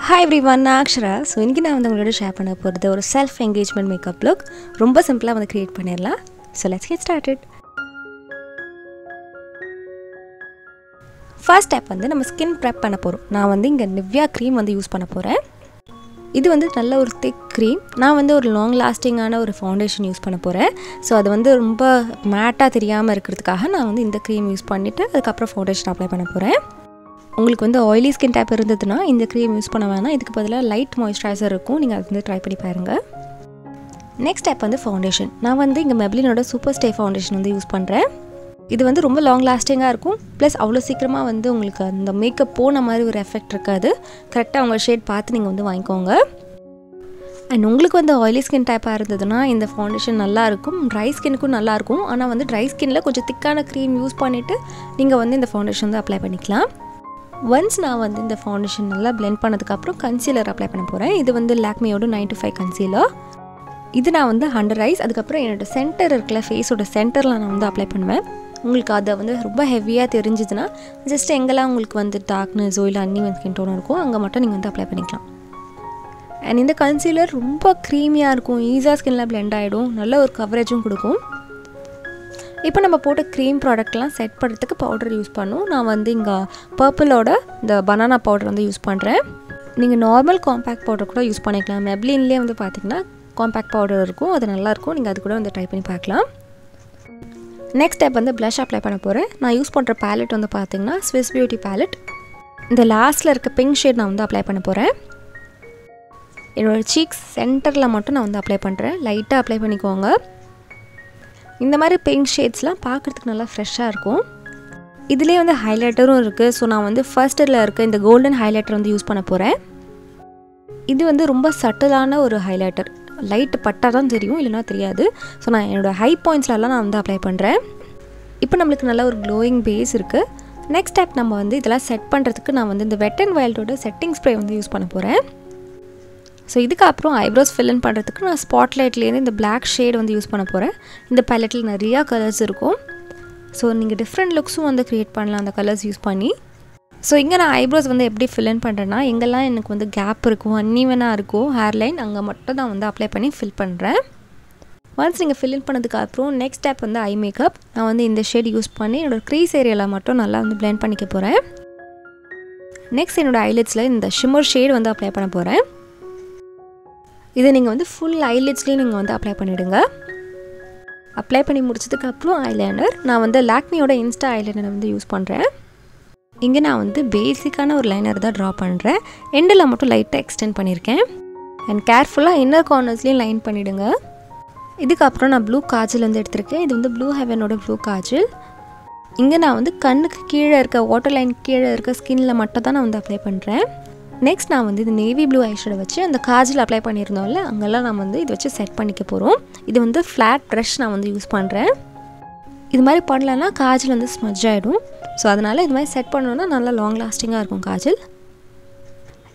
Hi everyone, நான் Akshara. So இன்னைக்கு நான் வந்து உங்களோட ஷேர் பண்ண போறது ஒரு self engagement makeup look. ரொம்ப சிம்பிளா வந்து கிரியேட் பண்ணிரலாம். So let's get started. First step வந்து நம்ம skin prep பண்ண போறோம். நான் வந்து இங்க NIVEA cream வந்து யூஸ் பண்ண போறேன். இது வந்து நல்ல ஒரு thick cream. நான் வந்து ஒரு long lasting ஆன ஒரு foundation யூஸ் பண்ண போறேன். So அது வந்து ரொம்ப மேட்டா தெரியாம இருக்கிறதுக்காக நான் வந்து இந்த cream யூஸ் பண்ணிட்டு அதுக்கு அப்புறம் foundation அப்ளை பண்ண போறேன். உங்களுக்கு வந்து oily skin type இருந்ததுனா இந்த cream யூஸ் பண்ண வேணாம். இதுக்கு பதிலா light moisturizer இருக்கும். நீங்க அது வந்து ட்ரை பண்ணி பாருங்க. Next step வந்து foundation. நான் வந்து இங்க Maybelline ஓட SuperStay foundation வந்து யூஸ் பண்றேன். இது வந்து ரொம்ப long lasting-ஆ இருக்கும். ப்ளஸ் அவ்வளவு சீக்கிரமா வந்து உங்களுக்கு அந்த மேக்கப் போன மாதிரி ஒரு எஃபெக்ட் இருக்காது. கரெக்ட்டா உங்க ஷேட் பார்த்து நீங்க வந்து வாங்கிக்கோங்க. And உங்களுக்கு வந்து oily skin type-ஆ இருந்ததுனா இந்த foundation நல்லா இருக்கும். dry skin-க்கும் நல்லா இருக்கும். ஆனா வந்து dry skin-ல கொஞ்சம் திக்கான cream யூஸ் பண்ணிட்டு நீங்க வந்து இந்த foundation வந்து அப்ளை பண்ணிக்கலாம். Once நான் வந்து இந்த foundation நல்லா blend பண்ணதுக்கு அப்புறம் concealer அப்ளை பண்ண போறேன். இது வந்து LAKMÉ ஓட 925 concealer. இது நான் வந்து under eyes அதுக்கு அப்புறம் என்னோட சென்டர் இருக்குல ஃபேஸ் ஓட சென்டர்ல நான் வந்து அப்ளை பண்ணுவேன். உங்களுக்கு அது வந்து ரொம்ப ஹெவியா தெரிஞ்சதுனா ஜஸ்ட் எங்கலாம் உங்களுக்கு வந்து டார்க்னஸ் இல்ல uneven skin tone இருக்கும் அங்க மட்டும் நீங்க வந்து அப்ளை பண்ணிக்கலாம். And இந்த concealer ரொம்ப creamy-ஆ இருக்கும். ஈஸியா ஸ்கின்ல blend ஆயிடும். நல்ல ஒரு கவரேஜும் கொடுக்கும். இப்போ நம்ம போட்ட க்ரீம் ப்ராடக்ட்லாம் செட் பண்ணுறதுக்கு பவுடர் யூஸ் பண்ணோம். நான் வந்து இங்கே பர்பிளோட இந்த பனானா பவுடர் வந்து யூஸ் பண்ணுறேன். நீங்கள் நார்மல் காம்பேக்ட் பவுடர் கூட யூஸ் பண்ணிக்கலாம். மெப்லின்லேயே வந்து பார்த்திங்கன்னா காம்பேக்ட் பவுடர் இருக்கும். அது நல்லாயிருக்கும். நீங்கள் அது கூட வந்து ட்ரை பண்ணி பார்க்கலாம். நெக்ஸ்ட் ஸ்டெப் வந்து ப்ளஷ் அப்ளை பண்ண போகிறேன். நான் யூஸ் பண்ணுற பேலட் வந்து பார்த்திங்கன்னா ஸ்விஸ் பியூட்டி பேலட். இந்த லாஸ்ட்டில் இருக்க பிங்க் ஷேட் நான் வந்து அப்ளை பண்ண போகிறேன். என்னோடய சீக்ஸ் சென்டரில் மட்டும் நான் வந்து அப்ளை பண்ணுறேன். லைட்டாக அப்ளை பண்ணிக்கோங்க. இந்த மாதிரி பிங்க் ஷேட்ஸ்லாம் பார்க்குறதுக்கு நல்லா ஃப்ரெஷ்ஷாக இருக்கும். இதுலேயே வந்து ஹைலைட்டரும் இருக்குது. ஸோ நான் வந்து ஃபர்ஸ்ட்டில் இருக்க இந்த கோல்டன் ஹைலைட்டர் வந்து யூஸ் பண்ண போகிறேன். இது வந்து ரொம்ப சட்டிலான ஒரு ஹைலைட்டர். லைட் பட்டா தான் தெரியும், இல்லைனா தெரியாது. ஸோ நான் என்னோடய ஹை பாயிண்ட்ஸ்லலாம் நான் வந்து அப்ளை பண்ணுறேன். இப்போ நம்மளுக்கு நல்ல ஒரு க்ளோயிங் பேஸ் இருக்குது. நெக்ஸ்ட் ஸ்டெப் நம்ம வந்து இதெல்லாம் செட் பண்ணுறதுக்கு நான் வந்து இந்த வெட் அண்ட் வைல்டோட செட்டிங் ஸ்ப்ரே வந்து யூஸ் பண்ண போகிறேன். ஸோ இதுக்கப்புறம் ஐப்ரோஸ் ஃபில் இன் பண்ணுறதுக்கு நான் ஸ்பாட்லைட்லேருந்து இந்த பிளாக் ஷேட் வந்து யூஸ் பண்ண போகிறேன். இந்த பேலட்டில் நிறையா கலர்ஸ் இருக்கும். ஸோ நீங்கள் டிஃப்ரெண்ட் லுக்ஸும் வந்து க்ரியேட் பண்ணலாம் அந்த கலர்ஸ் யூஸ் பண்ணி. ஸோ இங்கே நான் ஐப்ரோஸ் வந்து எப்படி ஃபில் இன் பண்ணுறேன்னா எங்கெல்லாம் எனக்கு வந்து கேப் இருக்கும், அன்ஈவனாக இருக்கும் ஹேர்லைன், அங்கே மட்டும் தான் வந்து அப்ளை பண்ணி ஃபில் பண்ணுறேன். ஒன்ஸ் நீங்கள் ஃபில் இன் பண்ணதுக்கப்புறம் நெக்ஸ்ட் ஸ்டெப் வந்து ஐ மேக்கப். நான் வந்து இந்த ஷேட் யூஸ் பண்ணி என்னோடய க்ரீஸ் ஏரியாவில் மட்டும் நல்லா வந்து பிளெண்ட் பண்ணிக்க போகிறேன். நெக்ஸ்ட் என்னோடய ஐலிட்ஸில் இந்த ஷிம்மர் ஷேட் வந்து அப்ளை பண்ண போகிறேன். இதை நீங்கள் வந்து ஃபுல் ஐலிட்ஸ்லேயும் நீங்கள் வந்து அப்ளை பண்ணிவிடுங்க. அப்ளை பண்ணி முடிச்சதுக்கப்புறம் ஐலைனர் நான் வந்து லாக்மியோட இன்ஸ்டா ஐலைனர் வந்து யூஸ் பண்ணுறேன். இங்கே நான் வந்து பேசிக்கான ஒரு லைனர் தான் ட்ரா பண்ணுறேன். எண்டில் மட்டும் லைட்டாக எக்ஸ்டெண்ட் பண்ணியிருக்கேன். அண்ட் கேர்ஃபுல்லாக இன்னர் கார்னர்ஸ்லேயும் லைன் பண்ணிவிடுங்க. இதுக்கப்புறம் நான் ப்ளூ காஜல் வந்து எடுத்திருக்கேன். இது வந்து ப்ளூ ஹெவனோட ப்ளூ காஜல். இங்கே நான் வந்து கண்ணுக்கு கீழே இருக்க வாட்டர் லைன் கீழே இருக்க ஸ்கின்ல மட்டும் தான் நான் வந்து அப்ளை பண்ணுறேன். நெக்ஸ்ட் நான் வந்து இது நேவி ப்ளூ ஐஷேடை வச்சு அந்த காஜல் அப்ளை பண்ணியிருந்தோம்ல அங்கெல்லாம் நான் வந்து இது வச்சு செட் பண்ணிக்க போகிறோம். இது வந்து ஃப்ளாட் ப்ரஷ் நான் வந்து யூஸ் பண்ணுறேன். இது மாதிரி பண்ணலன்னா காஜல் வந்து ஸ்மஜ் ஆகிடும். ஸோ அதனால் இது மாதிரி செட் பண்ணோன்னா நல்லா லாங் லாஸ்டிங்காக இருக்கும் காஜல்.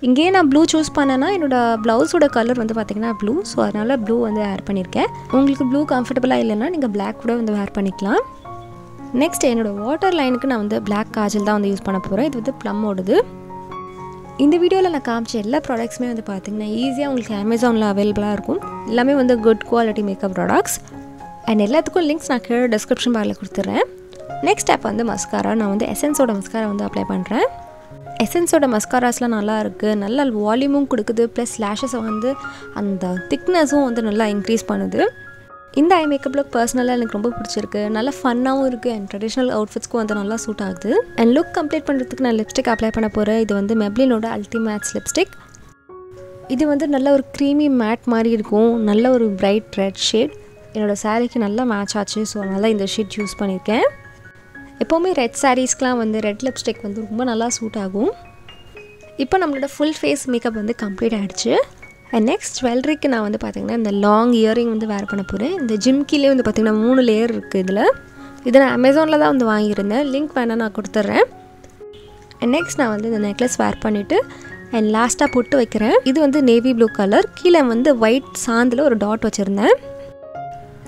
இங்கேயே நான் ப்ளூ சூஸ் பண்ணேன்னா என்னோடய ப்ளவுஸோட கலர் வந்து பார்த்திங்கன்னா ப்ளூ. ஸோ அதனால் ப்ளூ வந்து வேர் பண்ணியிருக்கேன். உங்களுக்கு ப்ளூ கம்ஃபர்டபுளாக இல்லைன்னா நீங்கள் பிளாக் கூட வந்து வேர் பண்ணிக்கலாம். நெக்ஸ்ட் என்னோடய வாட்டர் லைனுக்கு நான் வந்து பிளாக் காஜல் தான் வந்து யூஸ் பண்ண போகிறேன். இது வந்து ப்ளம்மோடது. இந்த வீடியோவில் நான் காமிச்ச எல்லா ப்ராடக்ட்ஸுமே வந்து பார்த்திங்கன்னா ஈஸியாக உங்களுக்கு அமேசானில் அவைலபிளாக இருக்கும். எல்லாமே வந்து good quality makeup products. And எல்லாத்துக்கும் லிங்க்ஸ் நான் கீழே டிஸ்கிரிப்ஷன் பாரில் கொடுத்துட்றேன். நெக்ஸ்ட் ஸ்டெப் வந்து மஸ்காரா. நான் வந்து எசன்ஸோட மஸ்காரா வந்து அப்ளை பண்ணுறேன். எசன்ஸோட மஸ்காராஸ்லாம் நல்லா இருக்குது. நல்ல வால்யூமும் கொடுக்குது. ப்ளஸ் லேஷஸை வந்து அந்த திக்னஸும் வந்து நல்லா இன்க்ரீஸ் பண்ணுது. இந்த ஐ மேக்கப் லுக் பர்சனலாக எனக்கு ரொம்ப பிடிச்சிருக்கு. நல்லா ஃபன்னாகவும் இருக்குது. அண்ட் ட்ரெடிஷ்னல் அவுட்ஃபிட்ஸ்க்கும் வந்து நல்லா சூட் ஆகுது. அண்ட் லுக் கம்ப்ளீட் பண்ணுறதுக்கு நான் லிப்ஸ்டிக் அப்ளை பண்ண போகிறேன். இது வந்து மெப்லினோட அல்டிமேட்ஸ் லிப்ஸ்டிக். இது வந்து நல்ல ஒரு க்ரீமி மேட் மாதிரி இருக்கும். நல்ல ஒரு பிரைட் ரெட் ஷேட். என்னோடய சாரீக்கு நல்லா மேட்ச் ஆச்சு. ஸோ அதனால் இந்த ஷேட் யூஸ் பண்ணியிருக்கேன். எப்போவுமே ரெட் சாரீஸ்க்கெலாம் வந்து ரெட் லிப்ஸ்டிக் வந்து ரொம்ப நல்லா சூட் ஆகும். இப்போ நம்மளோட ஃபுல் ஃபேஸ் மேக்கப் வந்து கம்ப்ளீட் ஆகிடுச்சு. அண்ட் நெக்ஸ்ட் ஜுவல்லரிக்கு நான் வந்து பார்த்திங்கன்னா இந்த லாங் இயரிங் வந்து வேர் பண்ண போகிறேன். இந்த ஜிம்கிலே வந்து பார்த்திங்கன்னா 3 லேயர் இருக்குது இதில். இதை நான் அமேசானில் தான் வந்து வாங்கியிருந்தேன். லிங்க் வேணால் நான் கொடுத்துட்றேன். அண்ட் நெக்ஸ்ட் நான் வந்து இந்த நெக்லஸ் வேர் பண்ணிவிட்டு அண்ட் லாஸ்ட்டாக பொட்டு வைக்கிறேன். இது வந்து நேவி ப்ளூ கலர். கீழே வந்து ஒயிட் சாந்தில் ஒரு டாட் வச்சுருந்தேன்.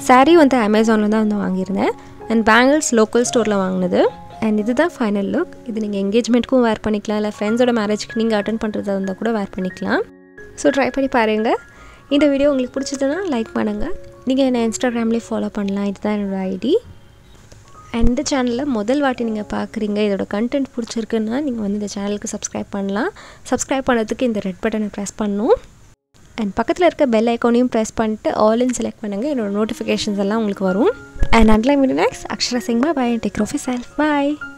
சாரீ வந்து அமேசானில் தான் வந்து வாங்கியிருந்தேன். அண்ட் பேங்கிள்ஸ் லோக்கல் ஸ்டோரில் வாங்கினது. அண்ட் இதுதான் ஃபைனல் லுக். இது நீங்கள் என்கேஜ்மெண்ட்க்கும் வேர் பண்ணிக்கலாம், இல்லை ஃப்ரெண்ட்ஸோட மேரேஜ்க்கு நீங்கள் அட்டன் பண்ணுறதா இருந்தால் கூட வேர் பண்ணிக்கலாம். ஸோ ட்ரை பண்ணி பாருங்கள். இந்த வீடியோ உங்களுக்கு பிடிச்சதுன்னா லைக் பண்ணுங்கள். நீங்கள் என்னை இன்ஸ்டாகிராம்லேயே ஃபாலோ பண்ணலாம். இதுதான் என்னோடய ஐடி. அண்ட் இந்த சேனலில் முதல் வாட்டி நீங்கள் பார்க்குறீங்க, இதோட கண்டென்ட் பிடிச்சிருக்குன்னா நீங்கள் வந்து இந்த சேனலுக்கு சப்ஸ்கிரைப் பண்ணலாம். சப்ஸ்கிரைப் பண்ணுறதுக்கு இந்த ரெட் பட்டனை ப்ரெஸ் பண்ணணும். அண்ட் பக்கத்தில் இருக்க பெல் ஐக்கானையும் ப்ரெஸ் பண்ணிட்டு ஆல்னு செலக்ட் பண்ணுங்கள். என்னோடய நோட்டிஃபிகேஷன்ஸ் எல்லாம் உங்களுக்கு வரும். And until I meet you next, Akshara saying bye bye and take care of yourself. Bye.